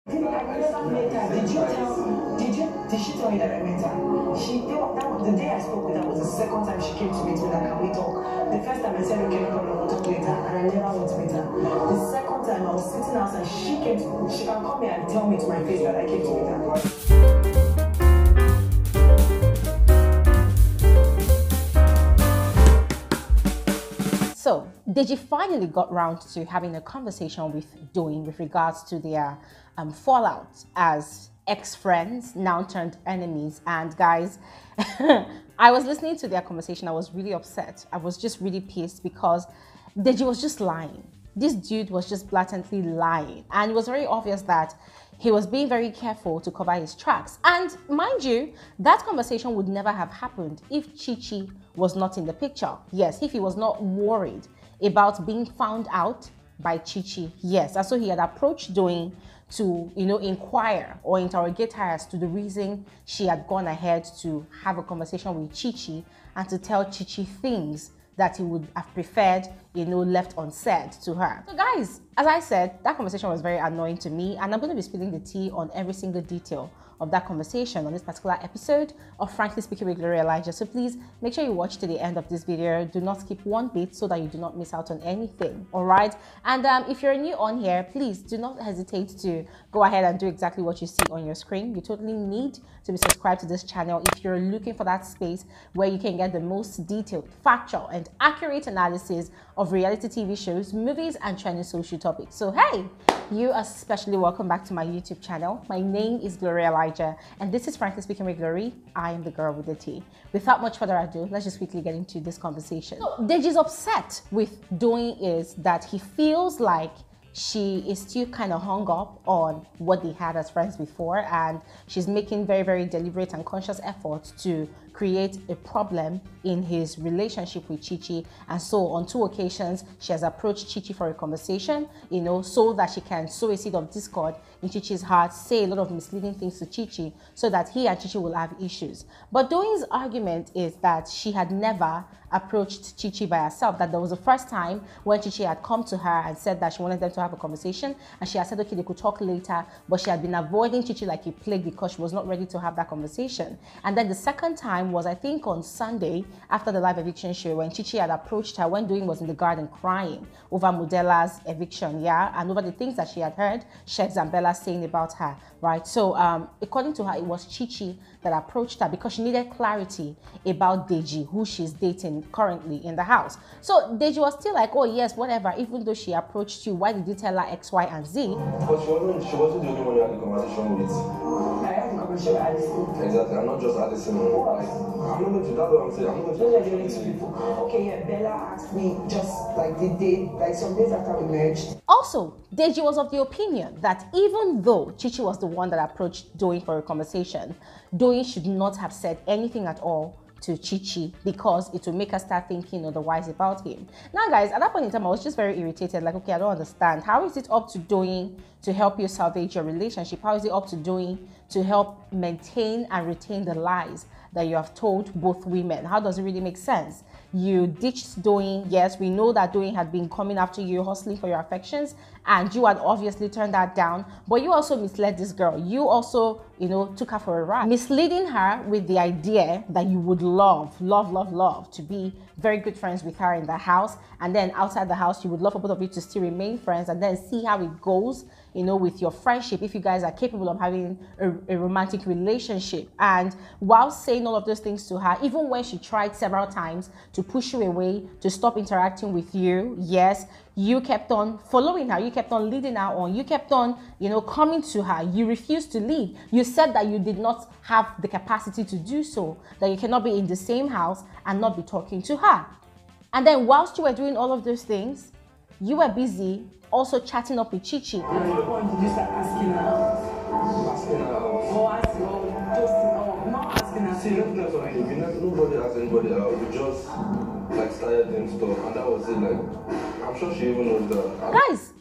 Did she tell you that I met her? The day I spoke with her was the second time she came to meet me, like, can we talk? The first time I said, okay, no problem, we'll talk later, and I never went to meet her. The second time I was sitting outside, she can come here and tell me to my face that I came to meet her. So, Deji finally got round to having a conversation with Doyin with regards to their fallout as ex-friends, now turned enemies. And guys, I was listening to their conversation. I was really upset. I was just really pissed because Deji was just lying. This dude was just blatantly lying. And it was very obvious that he was being very careful to cover his tracks. And mind you, that conversation would never have happened if Chichi was not in the picture. Yes, if he was not worried about being found out by Chichi. Yes, and so he had approached Doyin to, inquire or interrogate her as to the reason she had gone ahead to have a conversation with Chichi and to tell Chichi things that he would have preferred, left unsaid to her. So guys, as I said, that conversation was very annoying to me, and I'm going to be spilling the tea on every single detail of that conversation on this particular episode of Frankly Speaking with Glory Elijah. So please make sure you watch to the end of this video. Do not skip one bit so that you do not miss out on anything. All right. And if you're new on here, please do not hesitate to go ahead and do exactly what you see on your screen. You totally need to be subscribed to this channel if you're looking for that space where you can get the most detailed, factual, and accurate analysis of reality TV shows, movies, and trending social topics. So hey, you are especially welcome back to my YouTube channel. My name is Glory Elijah, and this is Frankly Speaking with Glory. I am the girl with the tea. Without much further ado, let's just quickly get into this conversation. So Deji's upset with Doyin is that he feels like she is still kind of hung up on what they had as friends before, and she's making very, very deliberate and conscious efforts to create a problem in his relationship with Chichi. And so on 2 occasions, she has approached Chichi for a conversation, so that she can sow a seed of discord in Chichi's heart, say a lot of misleading things to Chichi so that he and Chichi will have issues. But Doyin's argument is that she had never approached Chichi by herself, that there was the first time when Chichi had come to her and said that she wanted them to have a conversation, and she had said, okay, they could talk later, but she had been avoiding Chichi like a plague because she was not ready to have that conversation. And then the second time was, I think, on Sunday after the live eviction show, when Chichi had approached her when Doyin was in the garden crying over Modela's eviction, and over the things that she had heard Sheikh and Bella saying about her, right? So according to her, it was Chichi that approached her because she needed clarity about Deji, who she's dating currently in the house. So Deji was still like, oh yes, whatever, even though she approached you, why did you tell her X, Y, and Z? But she wasn't the only one you had the conversation with. I had the conversation with Addison. Exactly, I'm not just Addison. I'm not going to, that's what I'm saying. I'm not going to. Those are the only 2 people. Okay, yeah, Bella asked me just like the day, like some days after we merged. Also, Deji was of the opinion that even though Chichi was the one that approached Doyin for a conversation, Doyin should not have said anything at all to Chichi because it will make her start thinking otherwise about him. Now guys, at that point in time, I was just very irritated, like, okay, I don't understand. How is it up to Doyin to help you salvage your relationship? How is it up to Doyin to help maintain and retain the lies that you have told both women? How does it really make sense? You ditched Doyin. Yes, we know that Doyin had been coming after you, hustling for your affections, and you had obviously turned that down. But you also misled this girl. You also, took her for a ride, misleading her with the idea that you would love to be very good friends with her in the house, and then outside the house, you would love for both of you to still remain friends, and then see how it goes, with your friendship, if you guys are capable of having a romantic relationship. And while saying all of those things to her, even when she tried several times to push you away, to stop interacting with you, yes, you kept on following her, you kept on leading her on, you kept on, coming to her. You refused to leave. You said that you did not have the capacity to do so, that you cannot be in the same house and not be talking to her. And then whilst you were doing all of those things, you were busy also chatting up with Chichi. At what point did you start asking her out? Asking her out. Not asking her See, nobody asked anybody out. We just started doing stuff, and that was it. Like, I'm sure she even knows that. Guys,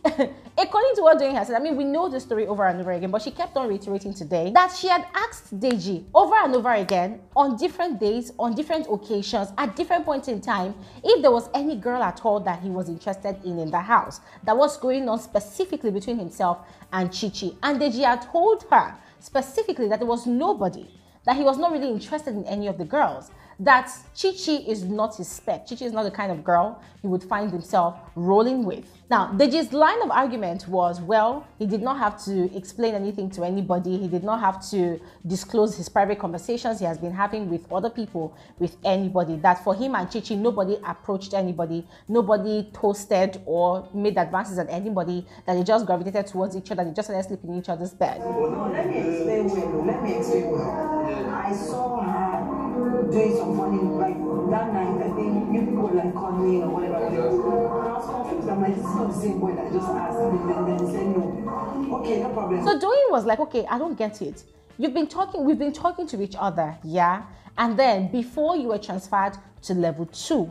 a according to what Doyin has said, I mean, we know the story over and over again, but she kept on reiterating today that she had asked Deji over and over again on different days, on different occasions, at different points in time, if there was any girl at all that he was interested in the house, that was going on specifically between himself and Chichi. And Deji had told her specifically that there was nobody, that he was not really interested in any of the girls, that Chichi is not his spec. Chichi is not the kind of girl he would find himself rolling with. Now, Deji's line of argument was, well, he did not have to explain anything to anybody. He did not have to disclose his private conversations he has been having with other people, with anybody. That for him and Chichi, nobody approached anybody, nobody toasted or made advances at anybody, that they just gravitated towards each other, they just started sleeping in each other's bed. No, let me explain well. Let me explain well. I saw her doing some funny, like that night, I think you people were like calling or whatever. And I was confused. I'm like, this is not the same boy that I just asked. And then he said no. Okay, no problem. So Doyin was like, okay, I don't get it. We've been talking to each other, yeah? And then before you were transferred to level 2,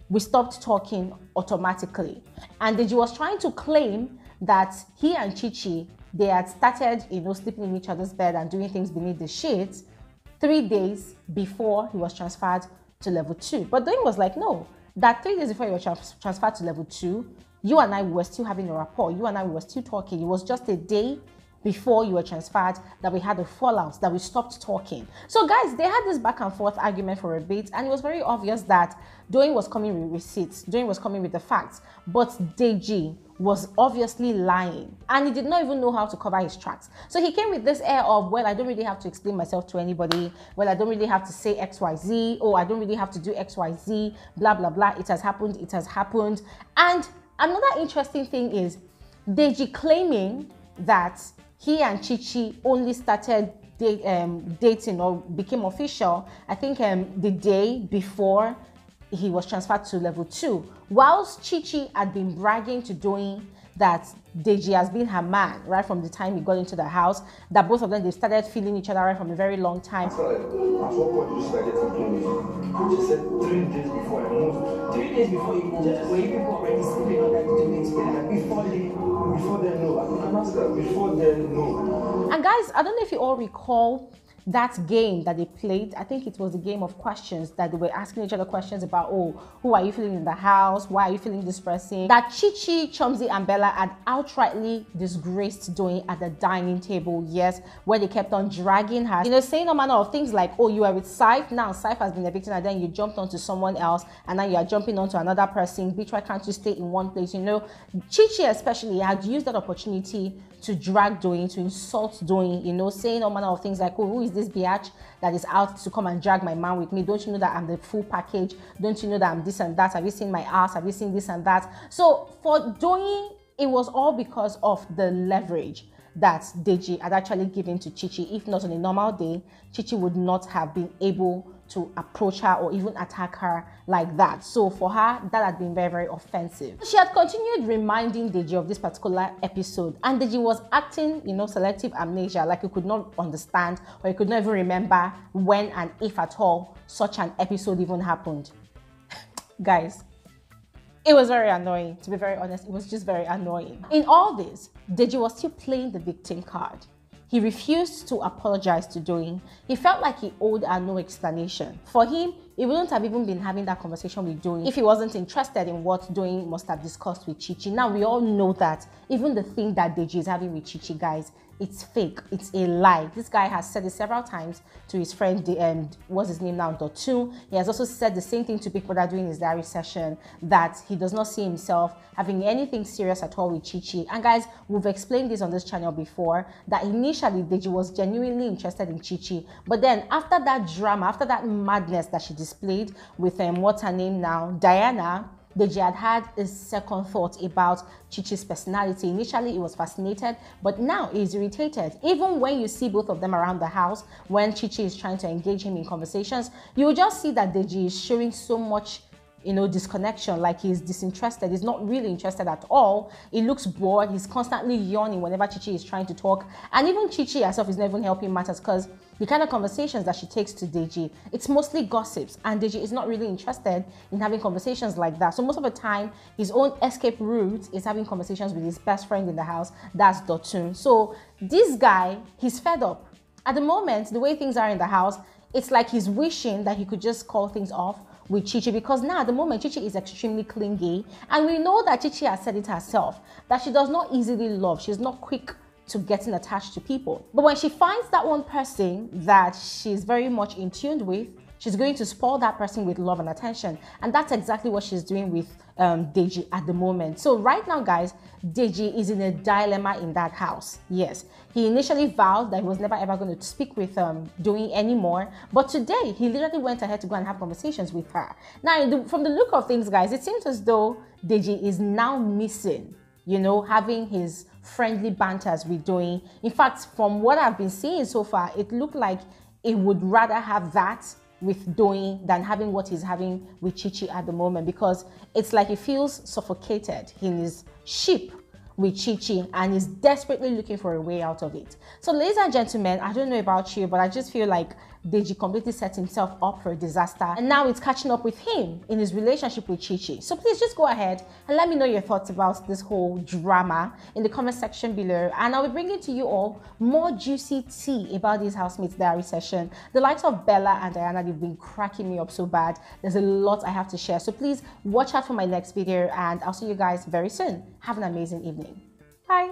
we stopped talking automatically. And Deji was trying to claim that he and Chichi, they had started, you know, sleeping in each other's bed and doing things beneath the sheets 3 days before he was transferred to level 2. But Doyin was like, no, that 3 days before you were transferred to level 2, you and I were still having a rapport. You and I were still talking. It was just a day before you were transferred that we had a fallout, that we stopped talking. So guys, they had this back and forth argument for a bit, and it was very obvious that Doyin was coming with receipts, Doyin was coming with the facts, but Deji was obviously lying, and he did not even know how to cover his tracks. So he came with this air of, well, I don't really have to explain myself to anybody, well, I don't really have to say XYZ, oh, I don't really have to do XYZ, blah, blah, blah, it has happened, it has happened. And another interesting thing is Deji claiming that he and Chichi only started dating or became official, I think the day before he was transferred to level 2, whilst Chichi had been bragging to Doyin that Deji has been her man right from the time he got into the house, that both of them, they started feeling each other right from a very long time. At what point did you start getting close? She said 3 days before I moved. 3 days before you moved, were you people already sleeping under the doing together? Before then, no. I can answer that. Before then, no. And guys, I don't know if you all recall that game that they played. I think it was a game of questions that they were asking each other questions about, oh, who are you feeling in the house? Why are you feeling this person? That Chichi, Chumsy, and Bella had outrightly disgraced Doyin at the dining table, yes, where they kept on dragging her, you know, saying all manner of things like, oh, you are with Saif, now Saif has been evicted, and then you jumped onto someone else, and now you are jumping onto another person. Bitch, why can't you stay in one place? You know, Chichi especially had used that opportunity to drag Doyin, to insult Doyin, you know, saying all manner of things like, oh, who is this biatch that is out to come and drag my man with me? Don't you know that I'm the full package? Don't you know that I'm this and that? Have you seen my ass? Have you seen this and that? So for Doyin, it was all because of the leverage that Deji had actually given to Chichi. If not on a normal day, Chichi would not have been able to approach her or even attack her like that. So for her, that had been very, very offensive. She had continued reminding Deji of this particular episode, and Deji was acting, you know, selective amnesia, like he could not understand or he could not even remember when and if at all such an episode even happened. Guys, it was very annoying, to be very honest. It was just very annoying. In all this, Deji was still playing the victim card. He refused to apologize to Doyin. He felt like he owed her no explanation. For him, he wouldn't have even been having that conversation with Doyin if he wasn't interested in what Doyin must have discussed with Chichi. Now, we all know that even the thing that Deji is having with Chichi, guys, it's fake. It's a lie. This guy has said it several times to his friend, what's his name now, Dotun. He has also said the same thing to Big Brother during his diary session, that he does not see himself having anything serious at all with Chichi. And guys, we've explained this on this channel before, that initially Deji was genuinely interested in Chichi, but then after that drama, after that madness that she displayed with what's her name now, Diana, Deji had a second thought about Chichi's personality. Initially, he was fascinated, but now he's irritated. Even when you see both of them around the house, when Chichi is trying to engage him in conversations, you will just see that Deji is showing so much disconnection, like he's disinterested. He's not really interested at all. He looks bored. He's constantly yawning whenever Chichi is trying to talk. And even Chichi herself is not even helping matters, because the kind of conversations that she takes to Deji, it's mostly gossips. And Deji is not really interested in having conversations like that. So most of the time, his own escape route is having conversations with his best friend in the house. That's Dotun. So this guy, he's fed up. At the moment, the way things are in the house, it's like he's wishing that he could just call things off with Chichi, because now at the moment Chichi is extremely clingy, and we know that Chichi has said it herself that she does not easily love. She's not quick to getting attached to people, but when she finds that one person that she's very much in tune with, she's going to spoil that person with love and attention. And that's exactly what she's doing with Deji at the moment. So right now, guys, Deji is in a dilemma in that house. Yes, he initially vowed that he was never ever going to speak with Doyin anymore. But today, he literally went ahead to go and have conversations with her. Now, from the look of things, guys, it seems as though Deji is now missing, having his friendly banters with Doyin. In fact, from what I've been seeing so far, it looked like he would rather have that with Doyin than having what he's having with Chichi at the moment, because it's like he feels suffocated in his ship with Chichi and is desperately looking for a way out of it. So ladies and gentlemen, I don't know about you, but I just feel like Deji completely set himself up for a disaster, and now it's catching up with him in his relationship with Chichi. So please just go ahead and let me know your thoughts about this whole drama in the comment section below, and I'll be bringing to you all more juicy tea about this housemates diary session. The likes of Bella and Diana, they've been cracking me up so bad. There's a lot I have to share, so please watch out for my next video, and I'll see you guys very soon. Have an amazing evening. Bye.